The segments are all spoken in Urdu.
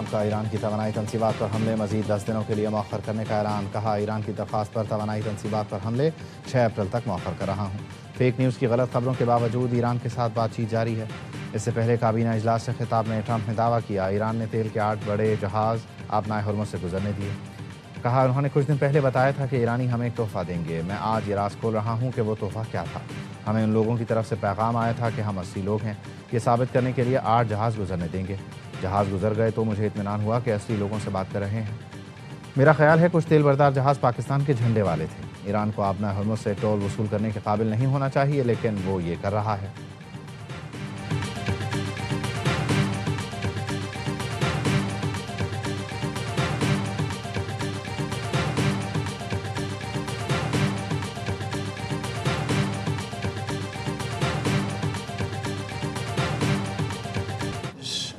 ٹرمپ کا ایران کی توانائی تنصیبات پر حملے مزید 10 دنوں کے لیے مؤخر کرنے کا اعلان۔ کہا ایران کی درخواست پر توانائی تنصیبات پر حملے 6 اپریل تک مؤخر کر رہا ہوں۔ فیک نیوز کی غلط خبروں کے باوجود ایران کے ساتھ بات چیت جاری ہے۔ اس سے پہلے کابینہ اجلاس سے خطاب میں ٹرمپ نے دعویٰ کیا ایران نے تیل کے 8 بڑے جہاز آبنائے ہرمز سے گزرنے دیے۔ کہا انہوں نے کچھ دن پہلے بتایا تھا کہ ایرانی ہمیں ایک تحفہ دیں گے۔ میں آج یہ راز کھول رہا ہوں کہ وہ تحفہ کیا تھا۔ ہمیں ان لوگوں کی طرف سے پیغام آیا تھا کہ ہم 80 لوگ ہیں، یہ ثابت کرنے کے لیے 8 جہاز گزرنے دیں گے۔ جہاز گزر گئے تو مجھے اطمینان ہوا کہ 80 لوگوں سے بات کر رہے ہیں۔ میرا خیال ہے کچھ تیل بردار جہاز پاکستان کے جھنڈے والے تھے۔ ایران کو آبنائے ہرمز سے ٹول وصول کرنے کے قابل نہیں ہونا چاہیے، لیکن وہ یہ کر رہا ہے۔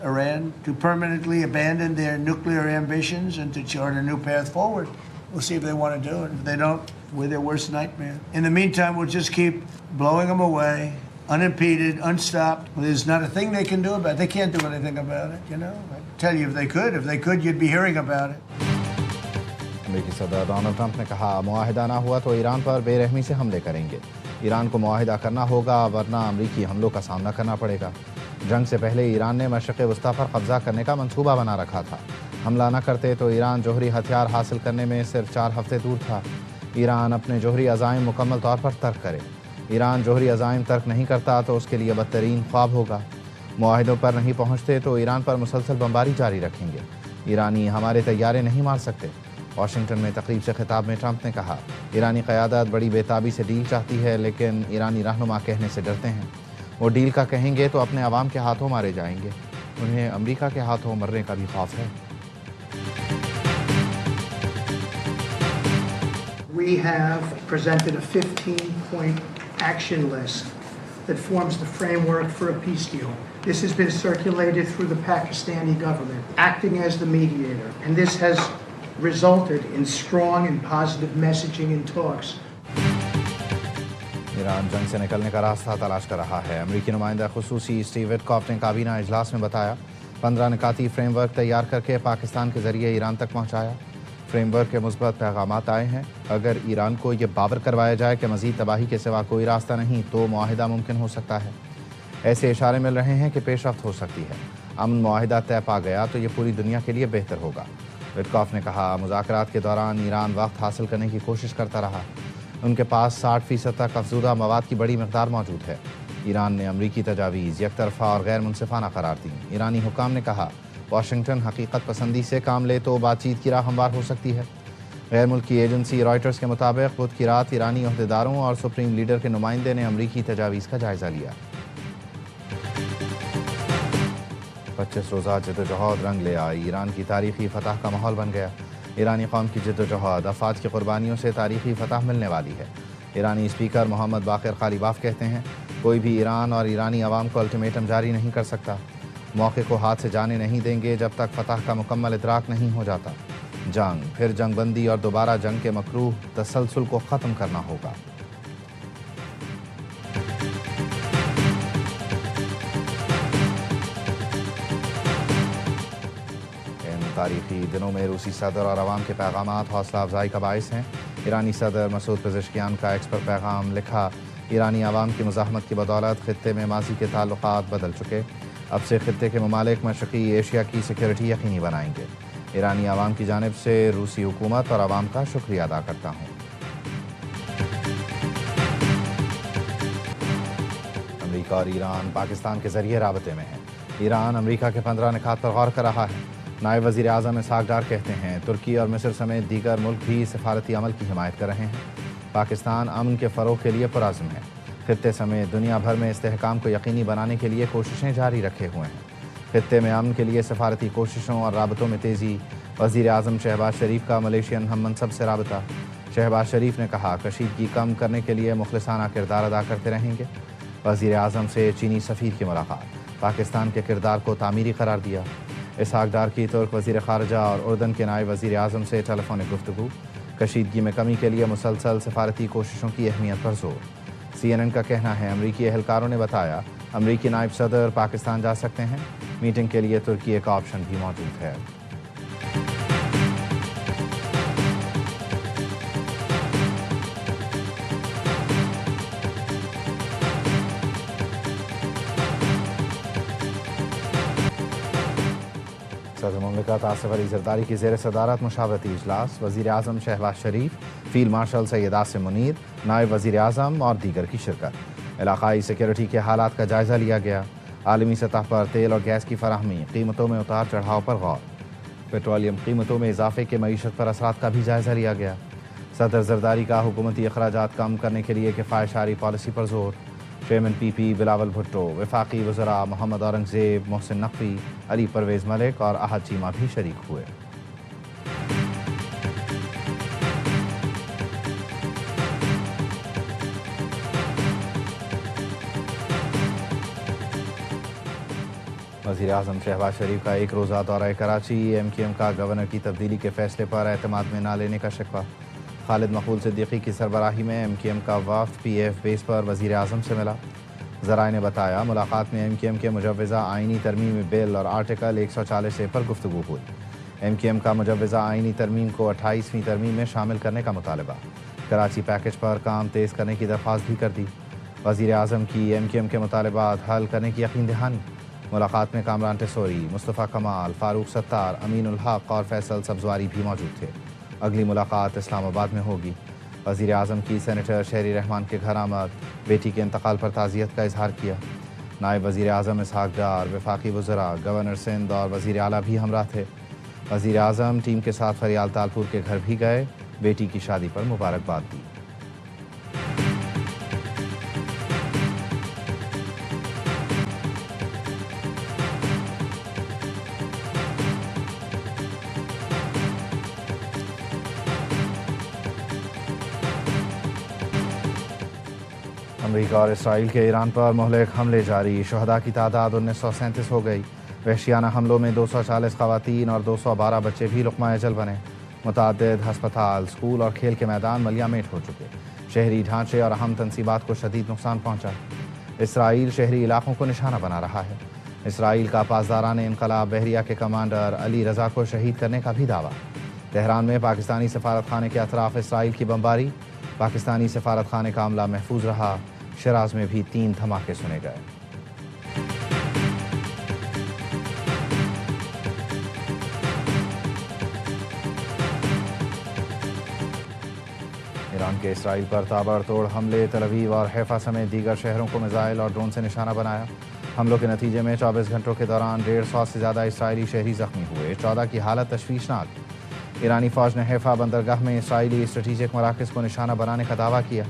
Iran to permanently abandon their nuclear ambitions and to chart a new path forward. We'll see if they want to do it. If they don't, we're their worst nightmare. In the meantime, we'll just keep blowing them away, unimpeded, unstopped. There's not a thing they can do about it. They can't do anything about it, you know. I tell you, if they could, you'd be hearing about it. امریکی صدر ڈونلڈ ٹرمپ نے کہا معاہدہ نہ ہوا تو ایران پر بے رحمی سے حملے کریں گے۔ ایران کو معاہدہ کرنا ہوگا ورنہ امریکی حملوں کا سامنا کرنا پڑے گا۔ جنگ سے پہلے ایران نے مشرق وسطیٰ پر قبضہ کرنے کا منصوبہ بنا رکھا تھا۔ حملہ نہ کرتے تو ایران جوہری ہتھیار حاصل کرنے میں صرف 4 ہفتے دور تھا۔ ایران اپنے جوہری عزائم مکمل طور پر ترک کرے۔ ایران جوہری عزائم ترک نہیں کرتا تو اس کے لیے بدترین خواب ہوگا۔ معاہدوں پر نہیں پہنچتے تو ایران پر مسلسل بمباری جاری رکھیں گے۔ ایرانی ہمارے طیارے نہیں مار سکتے۔ واشنگٹن میں تقریب سے خطاب میں ٹرمپ نے کہا ایرانی قیادت بڑی بےتابی سے ڈیل چاہتی ہے، لیکن ایرانی رہنما کہنے سے ڈرتے ہیں۔ وہ ڈیل کا کہیں گے تو اپنے عوام کے ہاتھوں مارے جائیں گے۔ انہیں امریکہ کے ہاتھوں مرنے کا بھی خوف ہے۔ We have presented a 15-point action list that forms the framework for a peace deal. This has been circulated through the Pakistani government, acting as the mediator, and this has resulted in strong and positive messaging in talks. Iran جنگ سے نکلنے کا راستہ تلاش کر رہا ہے۔ امریکی نمائندہ خصوصی اسٹیو وٹکاف نے کابینہ اجلاس میں بتایا 15 نکاتی فریم ورک تیار کر کے پاکستان کے ذریعے ایران تک پہنچایا۔ فریم ورک کے مثبت پیغامات آئے ہیں۔ اگر ایران کو یہ باور کروایا جائے کہ مزید تباہی کے سوا کوئی راستہ نہیں تو معاہدہ ممکن ہو سکتا ہے۔ ایسے اشارے مل رہے ہیں کہ پیش رفت ہو سکتی ہے۔ امن معاہدہ طے پا گیا تو یہ پوری دنیا کے لیے بہتر ہوگا۔ وٹکاف نے کہا مذاکرات کے دوران ایران وقت حاصل کرنے کی کوشش کرتا رہا۔ ان کے پاس 60% تک افزودہ مواد کی بڑی مقدار موجود ہے۔ ایران نے امریکی تجاویز یک طرفہ اور غیر منصفانہ قرار دی۔ ایرانی حکام نے کہا واشنگٹن حقیقت پسندی سے کام لے تو بات چیت کی راہ ہموار ہو سکتی ہے۔ غیر ملکی ایجنسی رائٹرز کے مطابق بدھ کی رات ایرانی عہدیداروں اور سپریم لیڈر کے نمائندے نے امریکی تجاویز کا جائزہ لیا۔ 25 روزہ جدوجہد رنگ لے آئی، ایران کی تاریخی فتح کا ماحول بن گیا۔ ایرانی قوم کی جدوجہد افراد کی قربانیوں سے تاریخی فتح ملنے والی ہے۔ ایرانی اسپیکر محمد باقر قالیباف کہتے ہیں کوئی بھی ایران اور ایرانی عوام کو الٹیمیٹم جاری نہیں کر سکتا۔ موقع کو ہاتھ سے جانے نہیں دیں گے جب تک فتح کا مکمل ادراک نہیں ہو جاتا۔ جنگ، پھر جنگ بندی اور دوبارہ جنگ کے مکروہ تسلسل کو ختم کرنا ہوگا۔ تاریخی دنوں میں روسی صدر اور عوام کے پیغامات حوصلہ افزائی کا باعث ہیں۔ ایرانی صدر مسعود پزشکیان کا ایکس پر پیغام لکھا ایرانی عوام کی مزاحمت کی بدولت خطے میں ماضی کے تعلقات بدل چکے، اب سے خطے کے ممالک مشرقی ایشیا کی سیکیورٹی یقینی بنائیں گے۔ ایرانی عوام کی جانب سے روسی حکومت اور عوام کا شکریہ ادا کرتا ہوں۔ امریکہ اور ایران پاکستان کے ذریعے رابطے میں ہیں۔ ایران امریکہ کے 15 نکات پر غور کر رہا ہے۔ نائب وزیر اعظم اسحاق ڈار کہتے ہیں ترکی اور مصر سمیت دیگر ملک بھی سفارتی عمل کی حمایت کر رہے ہیں۔ پاکستان امن کے فروغ کے لیے پرعزم ہے۔ خطے سمیت دنیا بھر میں استحکام کو یقینی بنانے کے لیے کوششیں جاری رکھے ہوئے ہیں۔ خطے میں امن کے لیے سفارتی کوششوں اور رابطوں میں تیزی۔ وزیر اعظم شہباز شریف کا ملیشین ہم منصب سے رابطہ۔ شہباز شریف نے کہا کشیدگی کم کرنے کے لیے مخلصانہ کردار ادا کرتے رہیں گے۔ وزیر اعظم سے چینی سفیر کی ملاقات، پاکستان کے کردار کو تعمیری قرار دیا۔ اسحاق ڈار کی ترک وزیر خارجہ اور اردن کے نائب وزیر اعظم سے ٹیلی فونک گفتگو، کشیدگی میں کمی کے لیے مسلسل سفارتی کوششوں کی اہمیت پر زور۔ CNN کا کہنا ہے امریکی اہلکاروں نے بتایا امریکی نائب صدر پاکستان جا سکتے ہیں۔ میٹنگ کے لیے ترکی ایک آپشن بھی موجود ہے۔ صدر مملکت آصف علی زرداری کی زیر صدارت مشاورتی اجلاس، وزیر اعظم شہباز شریف، فیلڈ مارشل سید عاصم منیر، نائب وزیر اعظم اور دیگر کی شرکت۔ علاقائی سیکورٹی کے حالات کا جائزہ لیا گیا۔ عالمی سطح پر تیل اور گیس کی فراہمی، قیمتوں میں اتار چڑھاؤ پر غور۔ پیٹرولیم قیمتوں میں اضافے کے معیشت پر اثرات کا بھی جائزہ لیا گیا۔ صدر زرداری کا حکومتی اخراجات کم کرنے کے لیے کفایت پالیسی پر زور۔ چیئرمین پی پی بلاول بھٹو، وفاقی وزراء محمد اورنگزیب، محسن نقوی، علی پرویز ملک اور احد چیمہ بھی شریک ہوئے۔ وزیر اعظم شہباز شریف کا ایک روزہ دورہ کراچی، ایم کیو ایم کا گورنر کی تبدیلی کے فیصلے پر اعتماد میں نہ لینے کا شکوہ۔ خالد مقبول صدیقی کی سربراہی میں ایم کیو ایم کا وفد پی ایف بیس پر وزیر اعظم سے ملا۔ ذرائع نے بتایا ملاقات میں ایم کیو ایم کے مجوزہ آئینی ترمیمی بل اور آرٹیکل 140A پر گفتگو ہوئی۔ ایم کیو ایم کا مجوزہ آئینی ترمیم کو 28ویں ترمیم میں شامل کرنے کا مطالبہ۔ کراچی پیکج پر کام تیز کرنے کی درخواست بھی کر دی۔ وزیر اعظم کی ایم کیو ایم کے مطالبات حل کرنے کی یقین دہانی۔ ملاقات میں کامران ٹیسوری، مصطفیٰ کمال، فاروق ستار، امین الحق اور فیصل سبزواری بھی موجود تھے۔ اگلی ملاقات اسلام آباد میں ہوگی۔ وزیر اعظم کی سینیٹر شہری رحمان کے گھر آمد، بیٹی کے انتقال پر تعزیت کا اظہار کیا۔ نائب وزیر اعظم اسحاق ڈار، وفاقی وزراء، گورنر سندھ اور وزیر اعلیٰ بھی ہمراہ تھے۔ وزیر اعظم ٹیم کے ساتھ فریال تالپور کے گھر بھی گئے، بیٹی کی شادی پر مبارکباد دی۔ امریکہ اور اسرائیل کے ایران پر مہلک حملے جاری، شہداء کی تعداد 1937 ہو گئی۔ وحشیانہ حملوں میں 240 خواتین اور 212 بچے بھی لقمہ اجل بنے۔ متعدد ہسپتال، اسکول اور کھیل کے میدان ملیہ میٹ ہو چکے۔ شہری ڈھانچے اور اہم تنصیبات کو شدید نقصان پہنچا۔ اسرائیل شہری علاقوں کو نشانہ بنا رہا ہے۔ اسرائیل کا پاسداران انقلاب بحریہ کے کمانڈر علی رضا کو شہید کرنے کا بھی دعویٰ۔ تہران میں پاکستانی سفارت خانے کے اطراف اسرائیل کی بمباری، پاکستانی سفارت خانے کا عملہ محفوظ رہا۔ شیراز میں بھی 3 دھماکے سنے گئے۔ ایران کے اسرائیل پر تابڑ توڑ حملے، تل ابیب اور حیفا سمیت دیگر شہروں کو میزائل اور ڈرون سے نشانہ بنایا۔ حملوں کے نتیجے میں 24 گھنٹوں کے دوران 150 سے زیادہ اسرائیلی شہری زخمی ہوئے، 14 کی حالت تشویشناک۔ ایرانی فوج نے حیفا بندرگاہ میں اسرائیلی اسٹریٹجک مراکز کو نشانہ بنانے کا دعویٰ کیا۔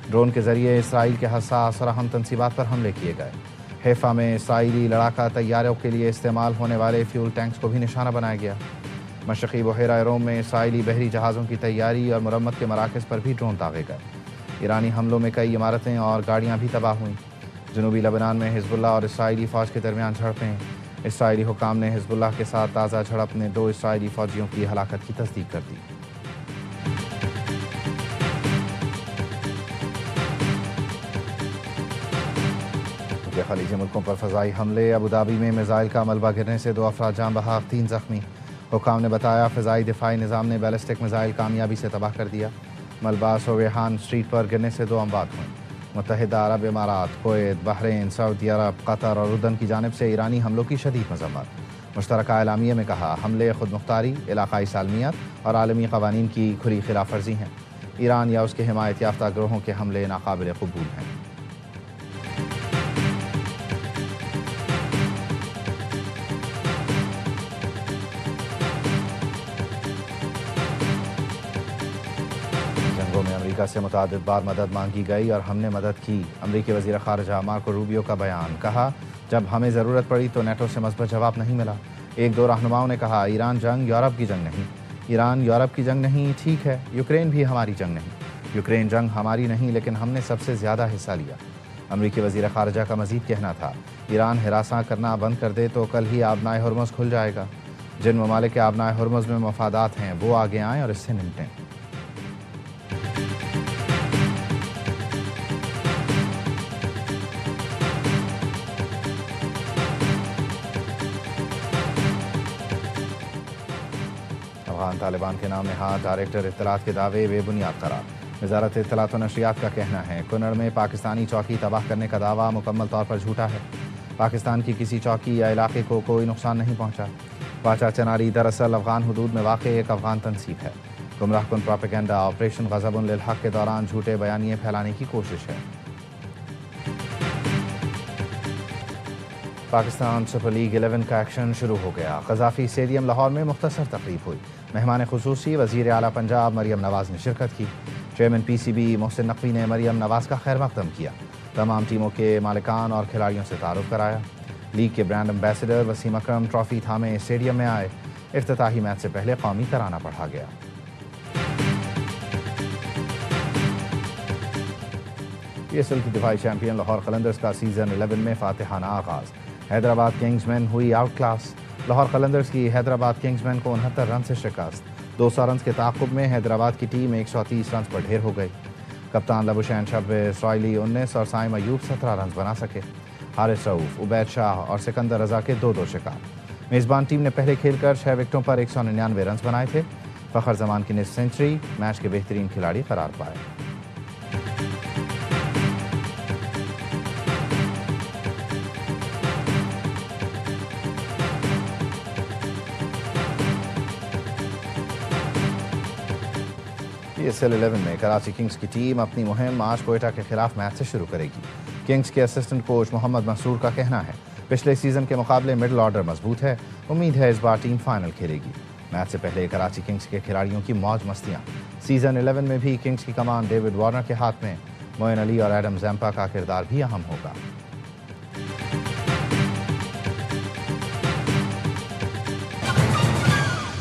ڈرون کے ذریعے اسرائیل کے حساس اور اہم تنصیبات پر حملے کیے گئے۔ حیفا میں اسرائیلی لڑاکا طیاروں کے لیے استعمال ہونے والے فیول ٹینکس کو بھی نشانہ بنایا گیا۔ مشرقی بحیرہ روم میں اسرائیلی بحری جہازوں کی تیاری اور مرمت کے مراکز پر بھی ڈرون داغے گئے۔ ایرانی حملوں میں کئی عمارتیں اور گاڑیاں بھی تباہ ہوئیں۔ جنوبی لبنان میں حزب اللہ اور اسرائیلی فوج کے درمیان جھڑپیں۔ اسرائیلی حکام نے حزب اللہ کے ساتھ تازہ جھڑپ میں 2 اسرائیلی فوجیوں کی ہلاکت کی تصدیق کر دی۔ خلیجی ملکوں پر فضائی حملے، ابوظہبی میں میزائل کا ملبہ گرنے سے 2 افراد جاں بحق، 3 زخمی۔ حکام نے بتایا فضائی دفاعی نظام نے بیلسٹک میزائل کامیابی سے تباہ کر دیا۔ ملبہ سویحان اسٹریٹ پر گرنے سے 2 اموات ہوئیں۔ متحدہ عرب امارات، کویت، بحرین، سعودی عرب، قطر اور اردن کی جانب سے ایرانی حملوں کی شدید مذمت۔ مشترکہ اعلامیے میں کہا حملے خود مختاری، علاقائی سالمیت اور عالمی قوانین کی کھلی خلاف ورزی ہیں۔ ایران یا اس کے حمایت یافتہ گروہوں کے حملے ناقابل قبول ہیں۔ امریکہ سے متعدد بار مدد مانگی گئی اور ہم نے مدد کی۔ امریکی وزیر خارجہ مارکو روبیو کا بیان، کہا جب ہمیں ضرورت پڑی تو نیٹو سے مثبت جواب نہیں ملا۔ 1-2 رہنماؤں نے کہا ایران جنگ یورپ کی جنگ نہیں، ایران یورپ کی جنگ نہیں، ٹھیک ہے یوکرین بھی ہماری جنگ نہیں، یوکرین جنگ ہماری نہیں لیکن ہم نے سب سے زیادہ حصہ لیا۔ امریکی وزیر خارجہ کا مزید کہنا تھا ایران ہراساں کرنا بند کر دے تو کل ہی آبنائے ہرمز کھل جائے گا۔ جن ممالک کے آبنائے ہرمز میں مفادات ہیں وہ آگے آئیں اور اس سے نمٹیں۔ افغان طالبان کے نام نہاد ڈائریکٹر اطلاعات کے دعوے بے بنیاد قرار۔ وزارت اطلاعات و نشریات کا کہنا ہے کنڑ میں پاکستانی چوکی تباہ کرنے کا دعویٰ مکمل طور پر جھوٹا ہے۔ پاکستان کی کسی چوکی یا علاقے کو کوئی نقصان نہیں پہنچا۔ واچا چناری دراصل افغان حدود میں واقع ایک افغان تنصیب ہے۔ گمراہ کن پروپیگنڈا آپریشن غضب للحق کے دوران جھوٹے بیانیے پھیلانے کی کوشش ہے۔ پاکستان سپر لیگ 11 کا ایکشن شروع ہو گیا۔ قذافی اسٹیڈیم لاہور میں مختصر تقریب ہوئی۔ مہمان خصوصی وزیر اعلیٰ پنجاب مریم نواز نے شرکت کی۔ Chairman P C B Mohsin Naqvi نے مریم نواز کا خیر مقدم کیا۔ تمام ٹیموں کے مالکان اور کھلاڑیوں سے تعارف کرایا۔ لیگ کے برانڈ ایمبیسڈر وسیم اکرم ٹرافی تھامے اسٹیڈیم میں آئے۔ افتتاحی میچ سے پہلے قومی ترانہ پڑھا گیا۔ پی ایس ایل کی دفاعی چیمپئن لاہور قلندرز کا سیزن 11 میں فاتحانہ آغاز۔ حیدرآباد کنگز مین ہوئی آؤٹ کلاس۔ لاہور قلندرز کی حیدرآباد کنگز مین کو 69 رن سے شکست۔ 200 رنز کے تعاقب میں حیدرآباد کی ٹیم 130 رنز پر ڈھیر ہو گئی۔ کپتان لبوشین 26، رائلی 19 اور سائم ایوب 17 رنز بنا سکے۔ حارث رؤوف، عبید شاہ اور سکندر رضا کے 2 شکار۔ میزبان ٹیم نے پہلے کھیل کر 6 وکٹوں پر 199 رنز بنائے تھے۔ فخر زمان کی نصف سنچری میچ کے بہترین کھلاڑی قرار پائے۔ پی ایس ایل 11 میں کراچی کنگز کی ٹیم اپنی مہم آج کوئٹہ کے خلاف میچ سے شروع کرے گی۔ کنگز کے اسسٹنٹ کوچ محمد منصور کا کہنا ہے پچھلے سیزن کے مقابلے مڈل آرڈر مضبوط ہے۔ امید ہے اس بار ٹیم فائنل کھیلے گی۔ میچ سے پہلے کراچی کنگز کے کھلاڑیوں کی موج مستیاں۔ سیزن 11 میں بھی کنگز کی کمان ڈیوڈ وارنر کے ہاتھ میں۔ معین علی اور ایڈم زیمپا کا کردار بھی اہم ہوگا۔